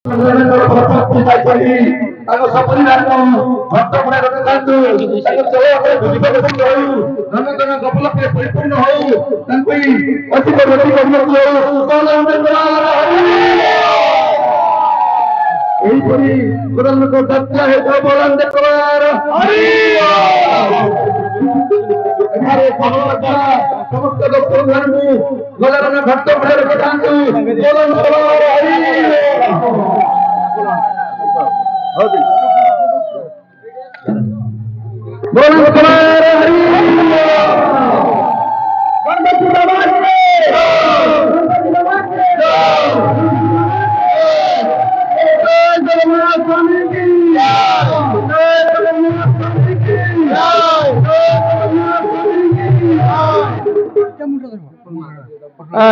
समस्त डॉक्टर घट्ट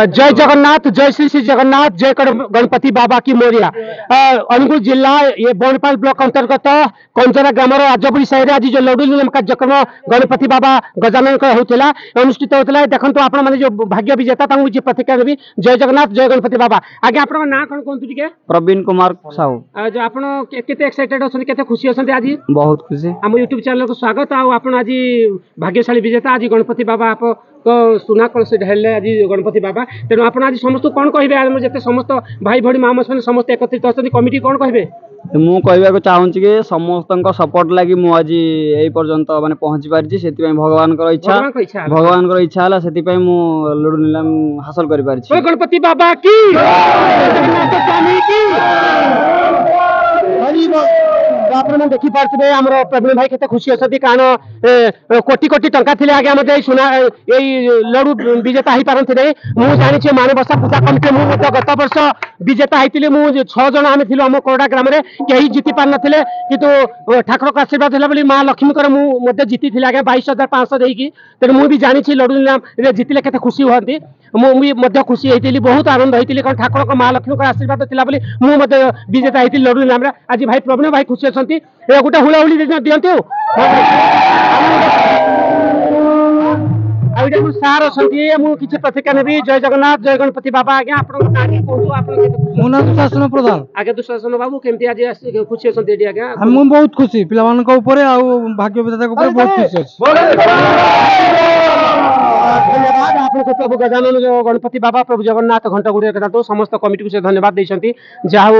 जय जगन्नाथ, जय श्री श्री जगन्नाथ, जय गणपति बाबा की मोरिया। अनुगुल जिला ये बनपाल ब्लॉक अंतर्गत कंजरा ग्राम राजबुरी साहिब आज जो लड्डू निलाम कार्यक्रम गणपति बाबा गजानन होता अनुष्ठित होता है। देखो आपण मैंने जो भाग्य विजेता मुझे प्रतिक्रिया देवी। जय जगन्नाथ, जय गणपति बाबा। आगे आप ना कौन कहतु टे? प्रवीण कुमार साहू। जो आप एक्साइटेड अच्छे खुशी अच्छा आज? बहुत खुशी। आम यूट्यूब चैनल को स्वागत। आप आज भाग्यशाली विजेता आज गणपति बाबा आप सुना कलश ढाले आज गणपति बाबा। तेणु आप आज समस्त कौन कहे जिते समस्त भाई भाई माँ मैंने समस्त एकत्रित अच्छा कमिटी कौन कहे? मु कहवाक चाहूँगी कि समस्त सपोर्ट लगी मुझे यही पर्यंत माने पहुँची पारिछि। से भगवान इच्छा भगवान इच्छा है से लड्डू निलाम हासिल कर पारिछि। गणपति बाबा की आपने देखी पारे आम प्रवीण भाई केते खुशी अच्छा कारण कोटी कोटी टंका थे आगे आम सुना यही लड्डू विजेता हो पारती मुझे जानी माणबसा पूजा कमिटी मुझे गत वर्ष विजेता होती मुझे 6 जन आम थी आम कोरडा ग्राम में कहीं जीति पार ना कि ठाकुर का आशीर्वाद है माँ लक्ष्मी मुझे जीती थी आगे 22,500 देकी। तेणु मुझे जानी लड्डू निलाम जीतिले केते खुशी हुई मुझे खुशी होती बहुत आनंद होती कारण ठाकुर को माँ लक्ष्मी का आशीर्वाद था मुझे विजेता होती लड्डू निलाम। आज भाई प्रवीण भाई खुशी अच्छा गोटे हुलाहुली दिंतु सार अच्छा मुझे प्रतिक्रिया नेबी। जय जगन्नाथ, जय गणपति बाबा। आज्ञा मो ना दुशासन प्रधान। आगे दुशासन बाबू केमती आज खुशी अच्छा? आज्ञा हम बहुत खुशी पिला भाग्य विधाता बहुत खुशी धन्यवाद आपको प्रभु गजानन जो गणपति बाबा प्रभु जगन्नाथ घंटा गुड़े तो समस्त कमिटी को से धन्यवाद देते जहाँ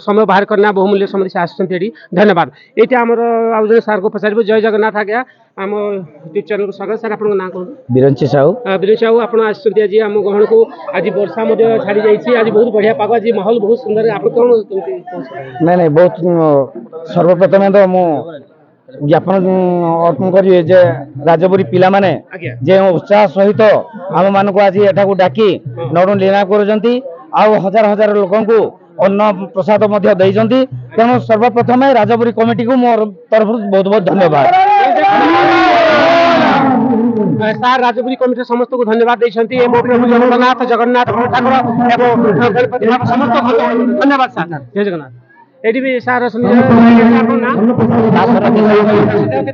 समय बाहर करना बहुमूल्य समय से आसछंती। धन्यवाद। ये आम आज सार को पचार। जय जगन्नाथ। आज्ञा आम यूट्यूब चैनल को स्वागत। सर आपन ना कौन? बिरंची साहू। बिरंची साहू आप आसछंती आज आम गहन को आज वर्षा छाड़ी जाइए आज बहुत बढ़िया पाग आज माहौल बहुत सुंदर। आप कौन नहीं बहुत सर्वप्रथम तो मु ज्ञापन अर्पण करिए जे राजबुरी पिला माने जे उत्साह सहित आम मान को आज एठा को डाकी लड्डू निलाम करजंती आ हजार हजार लोगों को अन्न प्रसाद मध्य देइजंती। तेणु सर्वप्रथम राजबुरी कमिटी को मोर तरफ बहुत बहुत धन्यवाद। सार राजबुरी कमिटी समस्त को धन्यवाद देते प्रभु जगन्नाथ जगन्नाथ ठाकुर एवं गणपति समस्त धन्यवाद। सार जय जगन्नाथ। एटी भी सार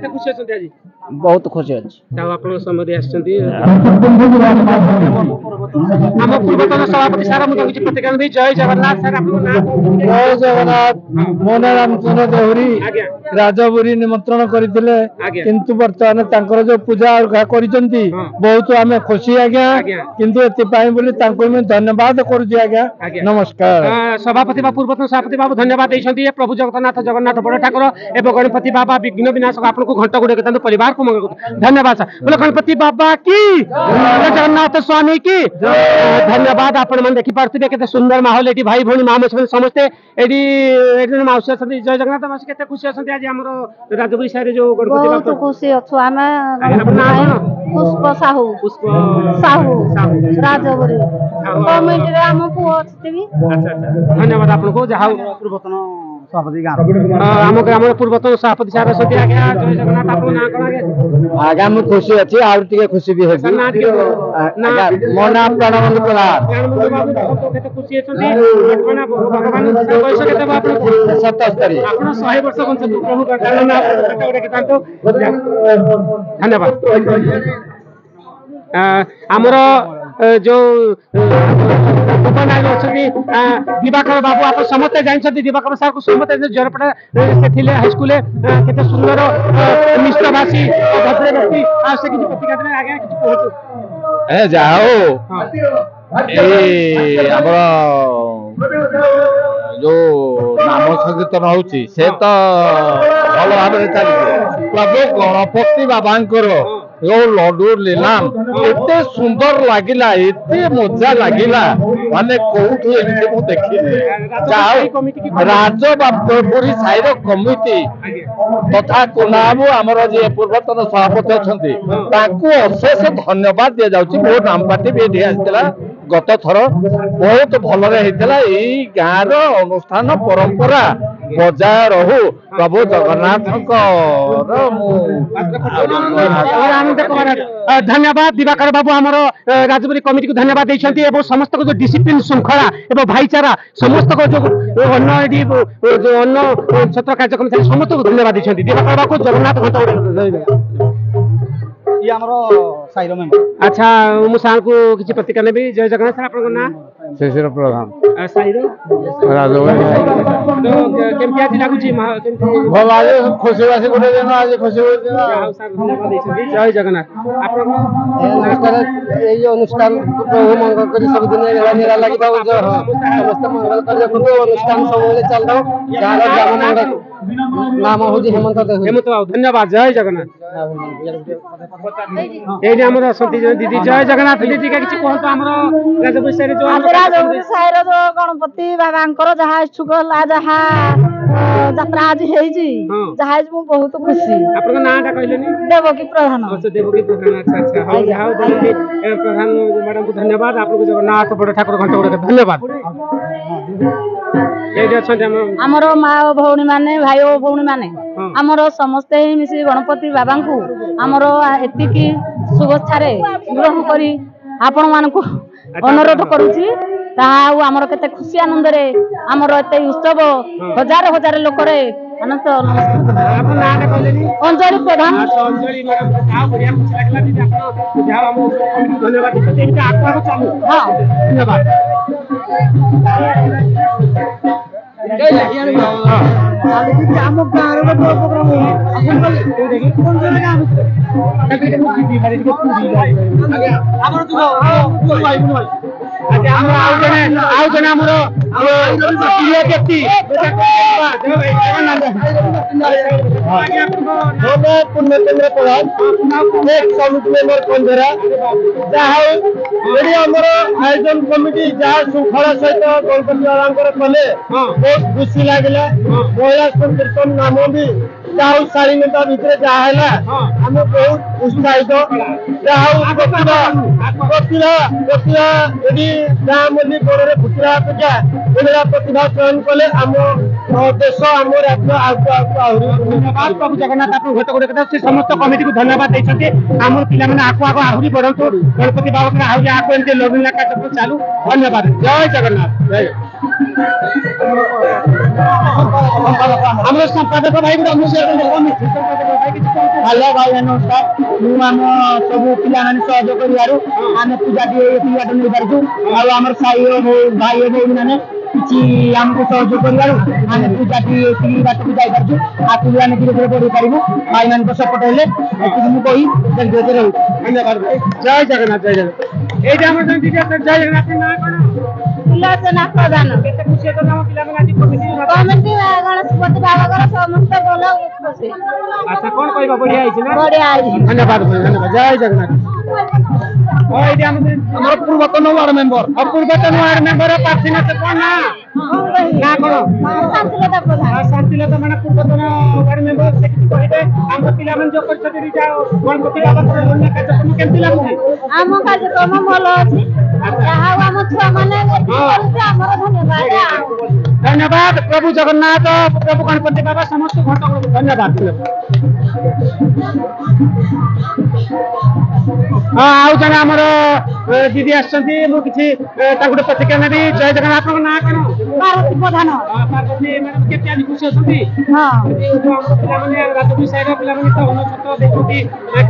खुशी अच्छा आज? बहुत खुशी अच्छी आप समय आम पूर्वतन सभापति सार मुझे प्रतिक्रिया दी। जय जगन्नाथ। सर जय जगन्नाथ। मो ना रामचंद्र देहुरी राजबुरी निमंत्रण करथिले किंतु वर्तमान जो पूजा करिसंती बहुत आम खुशी आज्ञा किंतु एति पई बोली तांको मैं धन्यवाद करूची आज्ञा। नमस्कार। सभापति बा पूर्वतन सभापति बाबू धन्यवाद देते प्रभु जगन्नाथ जगन्नाथ बड़ ठाकुर एवं गणपति बाबा विघ्न विनाशक आपको घंटा गुड़े परिवार को मंगल। धन्यवाद। सर बोले गणपति बाबा की जगन्नाथ स्वामी की धन्यवाद। आपण मैंने देखी पार्थे के सुंदर माहौल ये भाई भाई माँ मैंने समस्ते ये मौसी अच्छा। जय जगन्नाथ मौसी के खुशी अच्छा आज आम राजबुरी साइड जो गणपति बाबा खुशी अच्छा पुष्प साहू राजबुरी कमिटी आम पुओ धन्यवाद आपको जहाँ पूर्वतन सभापति आम ग्राम पूर्वतन सभापति सार अच्छा। आज्ञा जय जगन्नाथ। आप ना कौन? आज्ञा मु खुशी अच्छी आ खुशी भी है मो ना प्राणबंधु प्रधान। खुशी अच्छा भगवान बयस के 77 आप 100 वर्ष बंचु प्रभु धन्यवाद। आमर जो भुवन आज अछंती दिवाकर बाबू आप समस्त जानछंती दिवाकर सर को समस्त जरपड़ा से हाई स्कूल केते सुंदर मिश्रभाषी भद्र व्यक्ति आ से किछि प्रतिक्रिया देले आगे किछि कहतु ए जाओ ए हमर जो नाम संकीर्तन होउची से तो भल भाव चली प्रभु गणपति बाबांकर यो लड्डू लीलाम एते सुंदर लागिला एते मजा लागिला माने कोउठी एमते मु देखिले जाओ राजबाबुरी साइर कमिटी तथा कुनाबु हमर जे पूर्वतन सभापति अछंती ताकू अशेष धन्यवाद दिया जाउची मो नाम पार्टी भी दिया आइतला गत थर बहुत भलरे हेतला एई गाँर अनुष्ठान परंपरा बजाय रहू प्रभु जगन्नाथ धन्यवाद दिवाकर बाबू आमर राजपुरी कमिटी को धन्यवाद देइछंती एवं समस्त को जो डिसिप्लिन श्रृंखला एवं भाईचारा समस्त को जो अन्न छत्र कार्यक्रम था समस्त को धन्यवाद देइछंती दिवाकर बाबू जगन्नाथ घंटा ये हमरो साइरो मेंबर अच्छा मु सार को किछि प्रतिक्रिया नेबी जय जगन्नाथ सर आपन ना शेषर प्रधान साइरो राजवरी तो केमति आज लागुची केमति भल आज खुशी वासी गोटे दिन आज खुशी होई दिन सर धन्यवाद देइछंती जय जगन्नाथ आपन नमस्कार एई अनुष्ठान प्रभु मंगल करी सब दिन निरा लागि दाउ समस्त मंगल करी रखु अनुष्ठान सब बेले चल दाउ गाँर ग्राम नाम होजी हेमंत देहु हेमंत बाबू धन्यवाद जय जगन्नाथ एई हमर असंती दीदी जय जगन्नाथ दीदी का किछि कहतो हमर राजपुरी साइरे जो राजपुरी साइरे जो गणपति बाबांकर जहा इच्छुक ला जहा यात्रा आज हेजी जहा मु बहुत खुशी आपन नाटा कहलेनी देवकी प्रधान अच्छा देवकी प्रधान अच्छा अच्छा हां जाओ देवकी प्रधान मैडम को धन्यवाद आपको जगन्नाथ बड़ ठाकुर घंटा गुड़ धन्यवाद आमर माँ भौणी माने भाई और भौणी माने आमर समस्ते मिसी गणपति बाबा को आमर एतिकी शुभेच्छा ग्रहण करी आपण मानकु अनुरोध करूची ताहा आमर केते खुशी आनंद रे आमर एते उत्सव हजार हजार लोक रे अनंत अंजलि प्रधान अंजलि मैडम आ बढ़िया खुशी लागला दीदी आपण जाओ हम धन्यवाद देते आपको चालू हां धन्यवाद ଆମ ଗାଁର ଗୋଟେ ପ୍ରୋଗ୍ରାମ ଆଉ ଜଣେ ଆମର ପ୍ରିୟ ବ୍ୟକ୍ତି ପୂର୍ଣ୍ଣଚନ୍ଦ୍ର ପ୍ରଧାନ କମିଟି ମେମ୍ବର କନ୍ଧରା ଯାହା ହଉ ଏଠି ଆମର ଆୟୋଜନ କମିଟି ଯାହା ଶୃଙ୍ଖଳା ସହିତ ଗଣପତି ବାବାଙ୍କର କଲେ ବହୁତ ଖୁସି ଲାଗିଲା ମହିଳା ସଂକୀର୍ତ୍ତନ ନାମ ବି ଯାହା ହଉ 4 ଘଣ୍ଟା ଭିତରେ ଯାହା ହେଲା ଆମେ ବହୁତ ଉତ୍ସାହିତ ଯାହା ହଉ ପ୍ରତିଭା ଏଠି ଗାଁ ମଲ୍ଲି ଗୋଡ଼ରେ ଫୁଟିବା ଅପେକ୍ଷା ଏଭଳିଆ ପ୍ରତିଭା ଚୟନ କଲେ ଆମ ଦେଶ ଆମ ରାଜ୍ୟ ଆହୁରି धन्यवाद प्रभु जगन्नाथ आप घट गुड़ कथा से समस्त कमिटी को धन्यवाद देते आम पिला मैंने आको आको आहरी बढ़तु गणपति बाबा आहरी आको एमती लग्न कार्यक्रम चालू धन्यवाद जय जगन्नाथ जय हम संपादक भाई हेलो भाई नमस्कार आम सब पिला सहयोग करू आम पूजा नहीं पार्छु आम साई भाई भौणी मैंने किसी आमको सहयोग कर आम पूजा बाट को जापारु आगे भी आम धीरे धीरे बढ़ी पारू भाई मान सपोर्ट हेल्ले मुझे कही रहू धन्यवाद जय जगन्नाथ जय जगन्नाथ ये जय जगन्नाथ ना कौन सुलोचना प्रधान केते खुशी तो नाम पिला मैंने आज कमिटी कमिटी गणपति बाबाकर समस्त भल खुशी अच्छा कौन कहबा बढ़िया आइछ ना बढ़िया आइछ धन्यवाद जय जगन्नाथ हमारे पूर्वतन वार्ड मेंबर और पूर्वतन वार्ड मेंबर प्रार्थी ना कौन ना कौन शांतिलता प्रधान शांतिलता माने पूर्वतन वार्ड मेंबर से किछि कहिबे हम पिला मन जो करछथि जाओ गणपति बाबा को कार्यक्रम केमति लागुछि आम कार्यक्रम भल अछि जहा हम छुआ माने हमर धन्यवाद धन्यवाद प्रभु जगन्नाथ प्रभु गणपति बाबा समस्त घंटा धन्यवाद ଆଉ ଜଣେ ଆମର ଦିଦି ଆସିଛନ୍ତି ମୁଁ କିଛି ତାଙ୍କୁ ଗୋଟେ ପ୍ରତିକ୍ରିୟା ନେବି। ଜୟ ଜଗନ୍ନାଥ। ଆପଣଙ୍କ ନାଁ କଣ? ପାର୍ବତୀ ପ୍ରଧାନ। ପାର୍ବତୀ ମ୍ୟାଡାମ କେତେ ଆଜି ଖୁସି ଅଛନ୍ତି? ହଁ ପିଲାମାନେ ରାଜପୂତ ସାହିର ପିଲାମାନେ ତ ଅନ୍ନ ଛତ୍ର ଦେଇଛନ୍ତି,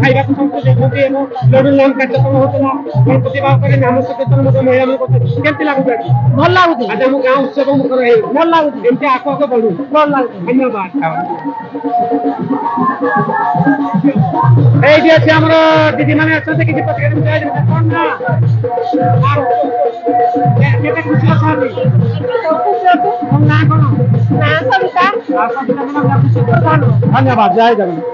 ଖାଇବାକୁ ସମସ୍ତେ ଦେଇଛନ୍ତି ଏବଂ ଲଡୁ ନାମ କାର୍ଯ୍ୟକ୍ରମ ହଉଥିଲା। ଗଣପତି ବାବାଙ୍କର ନାମ ସଂକୀର୍ତ୍ତନ ମଧ୍ୟ ମହିଳାମାନେ କରୁଛନ୍ତି। କେମିତି ଲାଗୁଛି ଆଜି? ଭଲ ଲାଗୁଛି। ଆଜି ଆମ ଗାଁ ଉତ୍ସବ ମୁଖର ହେଇଛି। ଭଲ ଲାଗୁଛି। ଏମିତି ଆଗ ଆଗ ବଢୁ। ଭଲ ଲାଗୁଛି। ଧନ୍ୟବାଦ। এইটি আছে আমার দিদি মানে অনেক কিছু ପ୍ରତିକ୍ରିୟା କଣ ନା କେତେ ଖୁସି ଅଛନ୍ତି? ନା କଣ ଧନ୍ୟବାଦ। ଜୟ ଜଗନ୍ନାଥ।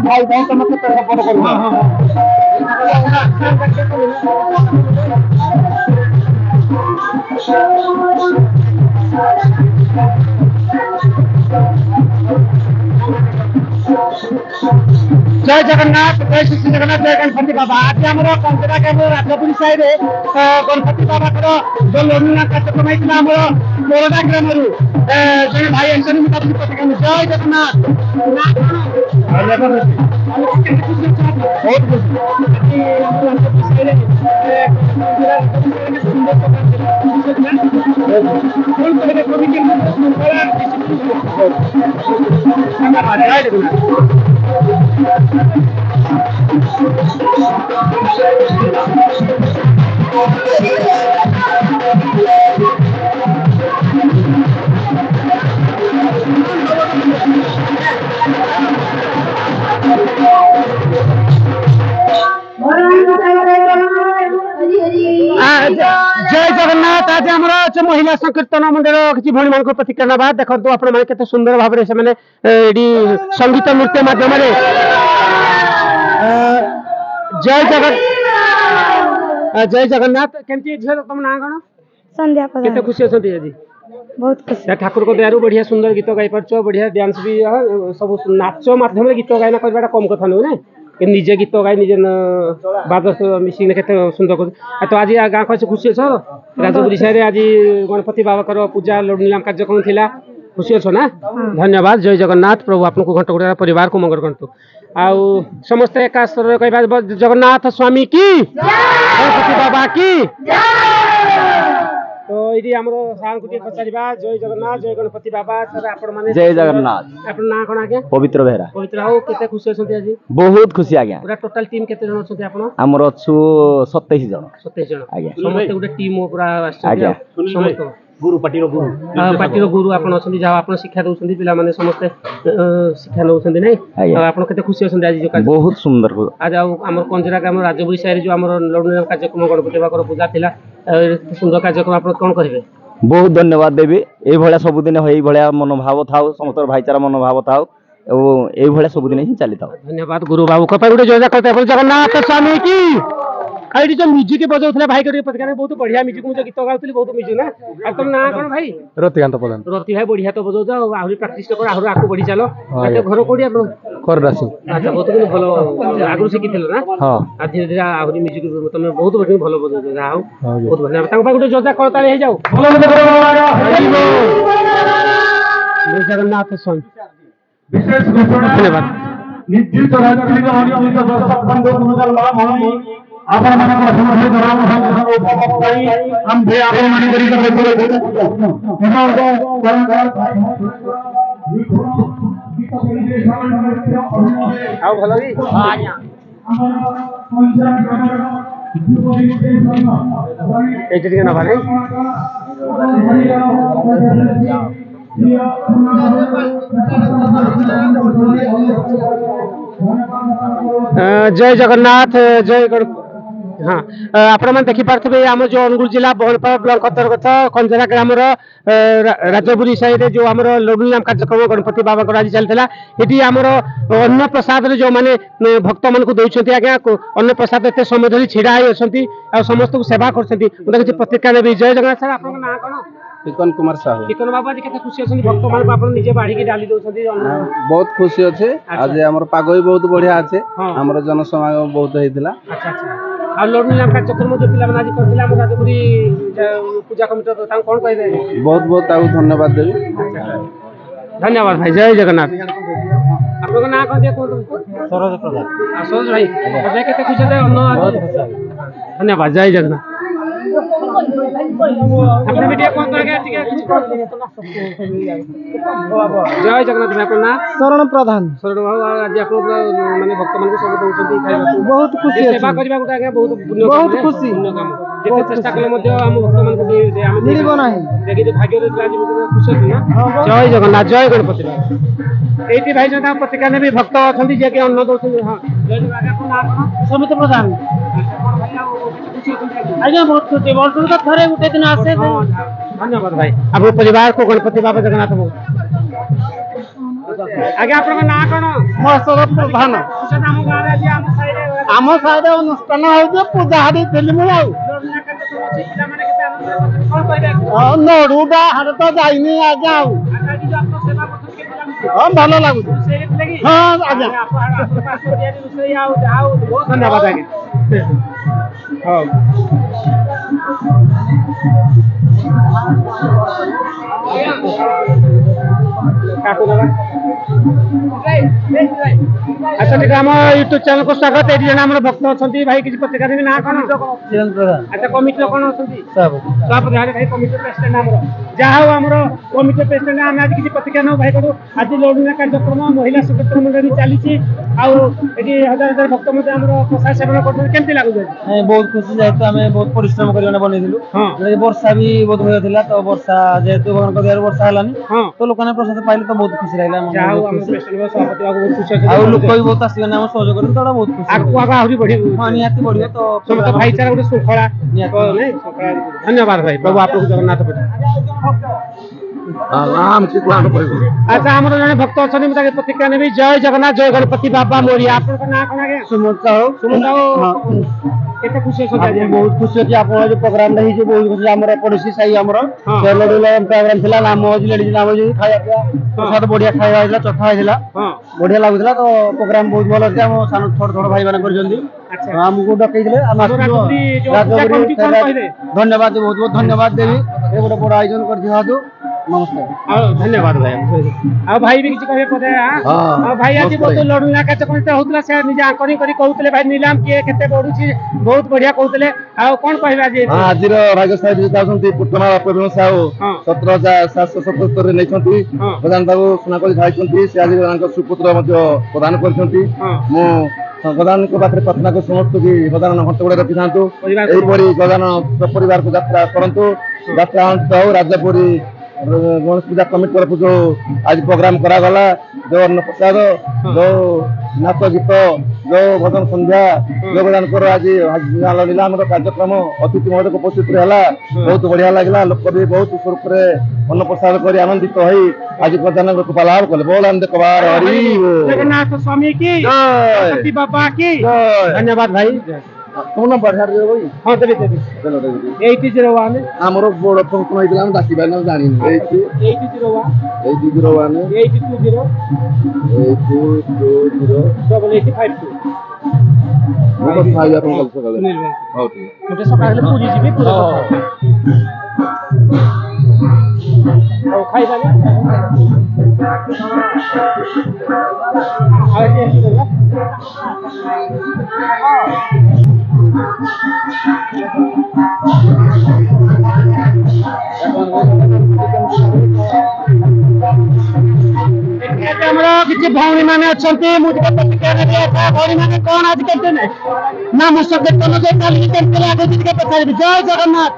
भाई भाई तो मतलब सपोर्ट करूंगा। जय जगन्नाथ। जय श्री जगन्नाथ। जय गणपति बाबा। आज आम कंचरा के राजपुरी साई गणपति बाबा जो लड़ना कार्यक्रम होता आम मोरडा ग्राम जन भाई एंटनी प्रतिक्रिया। जय जगन्नाथ। बहुत जय जगन्नाथ। आज आम महिला संकीर्तन मंडल किसी भणी मान प्रतिक्रिया ना देखो आपते सुंदर भाव से संगीत नृत्य मध्यम जय जगन्नाथ। केमती तुम ना कौन? संध्या केते खुशी अछंती आज? बहुत खुशी। ठाकुर को दयारू बढ़िया सुंदर गीत गाई पार्छ, बढ़िया डांस भी सब नाच माध्यम गीत गायना करवाटा कम कथा नुह ना। निजे गीत गाई निजे बाद मिसिंग केते सुंदर कर। तो आज गाँ को खुशी अछ? राजपुरी साई आज गणपति बाबा पूजा लड्डू निलाम कार्यक्रम थिला, खुशी अछ ना? धन्यवाद। जय जगन्नाथ। प्रभु आपको घंटगुड़ा परिवार को मंगल करतु। आउ समस्त एका स्तर कहबा जगन्नाथ स्वामी की, गणपति बाबा की। तो ये आम सार को पचारा। जय जगन्नाथ। जय गणपति बाबा। सर आपण माने जय जगन्नाथ। आपन ना कोन आगे? पवित्र बेहरा। पवित्र आओ केते खुशी अछंती आज? बहुत खुशी आज्ञा। पूरा टोटल टीम केते जण अछंती आपण? हमर अछु 27 जण। 27 जण आज्ञा। समस्त गुटे टीम पूरा आछंती। आज्ञा। समस्त गुरु पार्टीर गुरु आपण अछंती, जा आपण शिक्षा दउछंती, पिला माने समस्त शिक्षा नउछंती नै? आपण केते खुशी अछंती आज जो कार्य? बहुत सुंदर। आज आम कंजरा ग्राम राजपुरी साई जो आम लड्डू कार्यक्रम गणपति बाबा पूजा थिला, सुंदर कार्यक्रम आप कौन करेंगे? बहुत धन्यवाद देवी। ये सबुदिन ये मनोभाव था, समस्त भाईचारा मनोभाव था, ये सबुदिन ही चली था। धन्यवाद गुरु बाबू को गोटे जोजा करते जगन्नाथ स्वामी की। आई जो म्यूजिक बजाऊला भाई प्रतिक्रिया बहुत बढ़िया म्यूजिक मुझे गीत गाउली बहुत म्यूजिक ना। अब तुम ना कौन भाई? रतिकांत प्रधान। रति भाई बढ़िया तो बजाऊ आहरी प्राक्टिस कर आहरी आगू बढ़ी चलो। घर कोड़ी आप कररासी। अच्छा बहुत भल आगु शिखी ना? हाँ धीरे धीरे आहरी म्यूजिक तुम बहुत बढ़िया भल बजाऊ जहाँ बहुत धन्यवाद। गोटे जोजा करता हो जाओ। जगन्नाथ स्वामी विशेष धन्यवाद। निश्चित आपण जय जगन्नाथ। जय हाँ आपण मैंने देखी पार्थे आम जो अनुगुल जिला बहनपाल ब्लॉक अंतर्गत कंजरा ग्राम राजपुरी साइड जो आम लड्डू नाम कार्यक्रम गणपति बाबा आज चलता ये आमर अन्न प्रसाद जो मैंने भक्त मान दौरान आज्ञा अन्न प्रसाद एत समय धरी छिड़ा अच्छा समस्त को सेवा कर प्रतिक्रिया नेबी जय जगन्नाथ सर आपन ना कौन टिकन कुमार साहू टिकन बाबा जी केते खुशी अछन भक्त मान को आपन निजे बाड़ी के डाली दउछथि बहुत खुशी अच्छे आज हमर पाग भी बहुत बढ़िया अच्छे हमर जनसमागम बहुत हेतिला अच्छा अच्छा आ लड्डू नाम कार्यक्रम जो पिला आज करथिला हम राजपुरी पूजा कमिटी तो कोन कहबे बहुत बहुत ताऊ धन्यवाद देबी धन्यवाद भाई जय जगन्नाथ आपन ना कोन दे कोन सरोज प्रधान सरोज भाई अबे केते खुशी दे अन्न धन्यवाद जय जगन्नाथ अपने वीडियो कौन करेगा ठीक है जय जगन्नाथ भाई अपना शरण प्रधान शरण बाबू आज आप माने भक्त मान को सब दउछथि खाइबा बहुत खुशी सेवा करबा गुटा आगे बहुत पुण्य बहुत खुशी पुण्य काम जेते चेष्टा कले मध्ये हम भक्त मान को दे हम मिलिबो नाही देखि जे भाग्य रे आज खुशी होती ना जय जगन्नाथ जय गणपति भाई एटी भाई जता प्रतिका ने भी भक्त अछंती जे के अन्न दउछथि हां जय जगन्नाथ आपन समित प्रधान आज्ञा बहुत खुशी वर्ष तो थरे गुटे दिन आसे धन्यवाद भाई आप परिवार को गणपति बाबा जगन्नाथ बाबू आगे आपन ना कोन मसर प्रधान आम साइड अनुष्ठान हो पूजा हाड़ी फिल्म लड्डूटा हाथ तो जाइनी आज्ञा भल लगुच हाँ आज्ञा धन्यवाद आगे अच्छा ठीक है यूट्यूब चैनल को स्वागत है जन आम भक्त अच्छा भाई किसी पत्रिका देवी ना कौन अच्छा कमिटी कौन अच्छा भाई कमिटी प्रेसिडेंट आम जहाँ आम कमिटी प्रेसिडेंट आम आज किसी पत्रिका नौ भाई करूँ आज लड्डू कार्यक्रम महिला सशक्त मंडल चली हजार हजार भक्त प्रसाद सेवन करते लगुच बहुत खुशी जेहेतु आम बहुत परिश्रम कर बनई वर्षा भी बहुत भय तो वर्षा जेहेतु भगवान दया वर्षा है तो लोक प्रसाद पाइले तो बहुत खुशी लगे लोक भी बहुत आसवे आम सहयोग कर बहुत खुशी आहरी बढ़ी हाँ निहाती बढ़िया तो समस्त भाईचारा गोटे श्रृंखला धन्यवाद भाई प्रभु आप जगन्नाथ अच्छा आम जन भक्त अच्छा प्रतिक्रिया नेबी जय जगन्नाथ जय गणपति बाबा मोरिया आप ना कौन आगे सुमंत साहू केते खुशी अछि बहुत खुशी अच्छी आप जो प्रोग्राम रही बहुत खुशी आम पड़ोसी साई आम प्रोग्राम थी नाम लेडीज नाम खाया प्रसाद बढ़िया खाया चखा होता बढ़िया लगुला तो प्रोग्राम बहुत भल अच्छे आम सान छोट छोट भाई मैंने आमको डकई धन्यवाद बहुत बहुत धन्यवाद देवी गोटे बड़ आयोजन कर नमस्कार धन्यवाद भाई भाई भी किसी कहे पदे भाई आज बहुत लड्डू ना कार्यक्रम होतला से निजे आंकरिंग करी कहउतले भाई नीलाम के केते बढुची बहुत बढ़िया कहउतले आ कोन कहबा जे आज भाग्यशाली विजेता होती पुटना प्रवीण साहू 17777 रे नैछंती प्रधान बाबू सुनाकली खाइछंती से आज सुपुत्र मध्य प्रदान करछंती मु गजानन को पाखे प्रार्थना को समस्त कि गजानन घंट गुड़े रखी था गजानन परिवार को यात्रा करतु यात्रा अनुष्ठित हो राजपुरी गणेश पूजा कमिटी तरफ जो आज प्रोग्राम करागला जो अन्न प्रसाद जो नाच गीत जो भजन संध्या जो गजानन आज नीलाम कार्यक्रम अतिथि महोदय को उपस्थित है बहुत बढ़िया लगला लोक भी बहुत स्वरूप अन्न प्रसाद कर आनंदित हो आज गजानन को लाभ कले बोल आनंद कबार हरि जगन्नाथ स्वामी की गणपति बाबा की धन्यवाद भाई तुम नंबर छाड़ दे भाई हां देबे देबे 8001 हमरो बोर्ड फोन कोन होइला हम डाकी बाय न जानि 8001 8001 820 820 8852 वो खाई आपन कल सकाले हां ठीक मुझे सकाले पूजी जीबे पूरा और खाई जाने किसी भौणी मैंने अच्छा भौणी मैंने कौन आज करते ना मुझसे जय जगन्नाथ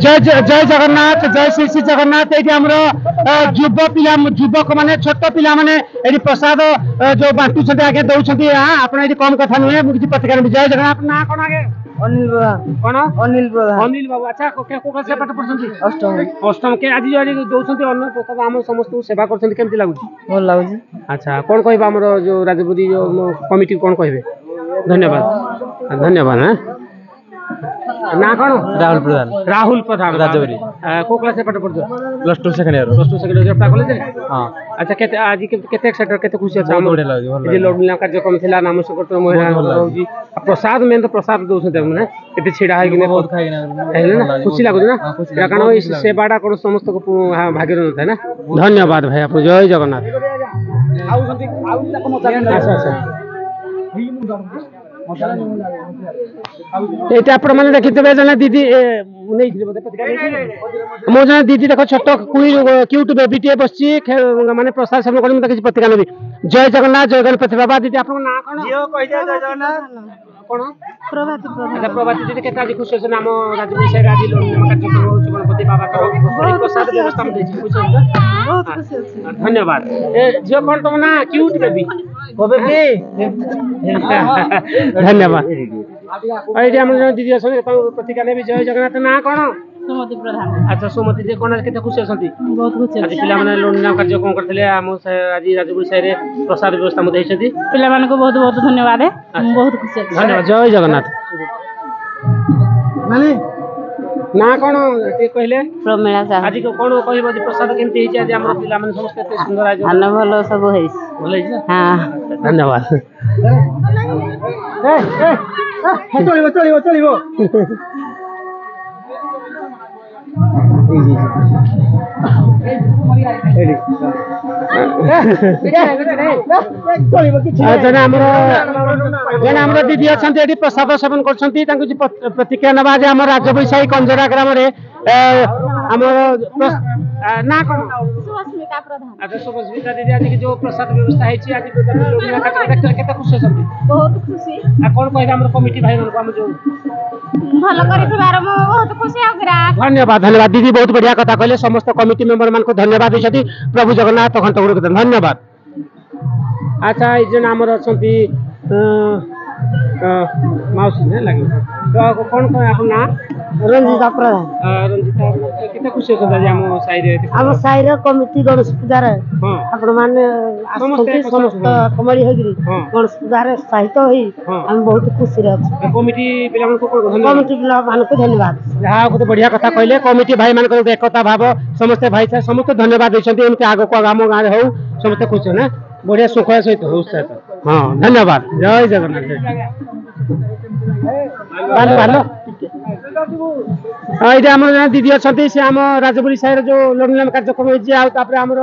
जय जगन्नाथ जय श्री श्री जगन्नाथ ये युवक मैंने छोट पिला माने प्रसाद जो बांटू आगे दौरान आप कम कथा नुहे मुझे प्रतिक्रिया जय जगन्नाथ ना कौन आगे अनिल प्रधान कौन अनिल प्रधान अनिल बाबू अच्छा से पाठ पढ़ुଛନ୍ତି अष्टम अष्टम के आज जो दौरान अन्न प्रसाद आम समस्त सेवा कर केमती लगुच भल लगुच अच्छा कौन कह जो राजपुरी जो कमिटी कौन कहे धन्यवाद धन्यवाद हाँ ना कौन राहुल प्रधान राजपुरी को क्लास से पाठ पढ़ुछ +2 सेकंड ईयर जपटा कॉलेज हां अच्छा केते आज केते एक्साइटेड केते खुशी अछि बहुत बढ़िया लागे जे लोडला कार्यक्रम थिला नाम सकट महिला होजी प्रसाद में तो प्रसाद दोछ हमने एते छिडा है कि बहुत खाइ ना खुशी लागो ना कारण इस सेवाडा कोन समस्त को भाग्य न था ना धन्यवाद भाई आप जय जगन्नाथ अच्छा अच्छा ये आपण मैंने देखी जन दीदी मो जन दीदी देख छोट क्यूट बेबीटे बस माने प्रसाद सेवन कर किसी प्रतिक्रिया नेबी जय जगन्नाथ जय गणपति बाबा दीदी आप प्रभाती दीदी के खुशी अच्छे आम राजपुर साइड आज गणपति बाबा प्रसाद व्यवस्था धन्यवाद झील कौन तुम ना क्यूट बेबी धन्यवाद ये दीदी प्रतिक्रिया नेबी जय जगन्नाथ ना कौन सुमति प्रधान अच्छा सुमति जी कौन केते खुशी अछंती बहुत खुशी आज पिला माने लोन नाम कार्य कोन करथले हम आज राजपुर साइड रे प्रसाद व्यवस्था मते हेछती पिला मान को बहुत बहुत धन्यवाद है बहुत खुशी अछि धन्यवाद जय जगन्नाथ माने ना कौन ते कहले प्रमेला साहब आज कौन कहबो जे प्रसाद केमती हेछि आज हमर पिला माने समस्त एते सुंदर आज अन्न भलो सब है भल हेछि हां धन्यवाद चलिबो जन दीदी अच्छा प्रसाद सेवन कर प्रतिक्रिया नवा आम राजबैशाही कंजरा ग्राम ना कौन सुस्मिता प्रधान अच्छा सुस्मिता दीदी आज जो प्रसाद व्यवस्था है आज खुशी अछंती बहुत खुशी कौन कह कमिटी भाई हम जो भल कर बहुत खुशी धन्यवाद धन्यवाद दीदी बहुत बढ़िया कथा कहले समस्त कमिटी मेंबर मान को धन्यवाद देछथि प्रभु जगन्नाथ घंटा धन्यवाद अच्छा ये आमर अच्छी माउसी ने लगे तो कौन कौन आप ना रंजिता प्रधान रंजिता कितना खुशी होता है हम साई रे कमिटी गणेश पूजा रे आपण माने समस्त कमरी होगिरी गणेश पूजा रे सहित होई हम बहुत खुशी रे अछि कमिटी पिला मन को कमिटी पिला मान को धन्यवाद जहाँ को बढ़िया कथा कहले कमिटी भाई मान को एकता भाव समस्त भाई समस्त धन्यवाद देछथि एमते आगो को आम गाँव रे हो समस्त खुशी ना बढ़िया सुखया सहित हो सहित हाँ धन्यवाद जय जगन्नाथ ये दीदी अच्छा से आम राजपुरी साइड जो लोन कार्यक्रम होमर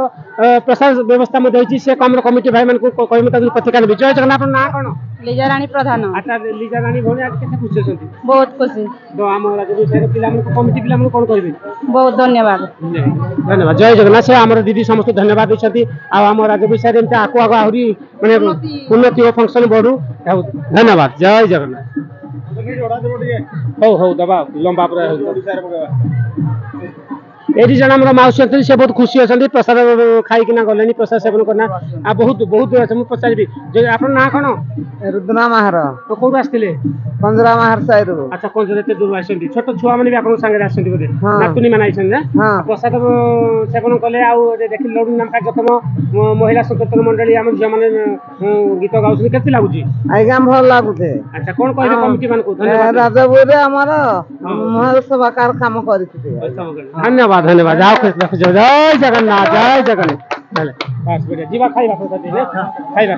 प्रसाद व्यवस्था से कमिटी भाई मान प्रतिक्रिया नेबी जय जगन्नाथ ना कौन लीजा रानी प्रधान अच्छा लीजा रानी भौणी आज केते खुशी अछंती बहुत खुशी तो आम राजपुरी साइड पिला कमिटी पिला कौन करेंगे बहुत धन्यवाद धन्यवाद जय जगन्नाथ से आम दीदी समस्त धन्यवाद देते आम राजपुरी साइड एमती आगु आगु आहरी माने उन्नति हो फंक्शन बढ़ू धन्यवाद जय जगन्नाथ हो दबा लंबा पूरा एठी जन हमर माउसी अछन से बहुत खुशी अछन प्रसाद खाई किना गलेनी प्रसाद सेवन करना आ बहुत बहुत मु पचारबी जे आपन ना कोन रुद्रा माहर तो कोड आस्तिले पंजरा माहर साइरु अच्छा कोन जते दूर आछन छोट छुआ माने भी आपन संगे आछन बोले नातुनी माने आछन ना प्रसाद सेवन कले आ देखि लडू नाम कार्यक्रम महिला संकीर्तन मंडली हम जे माने गीत गाउछन केते लागुची आइगा भल लागुथे अच्छा कोन कहले कमिटी मान को राजापुर हमर महोत्सव कार काम करिथे धन्यवाद धन्यवाद जय जगन्नाथ जय जगन्नाथ। जीवा खाइबा खाइबा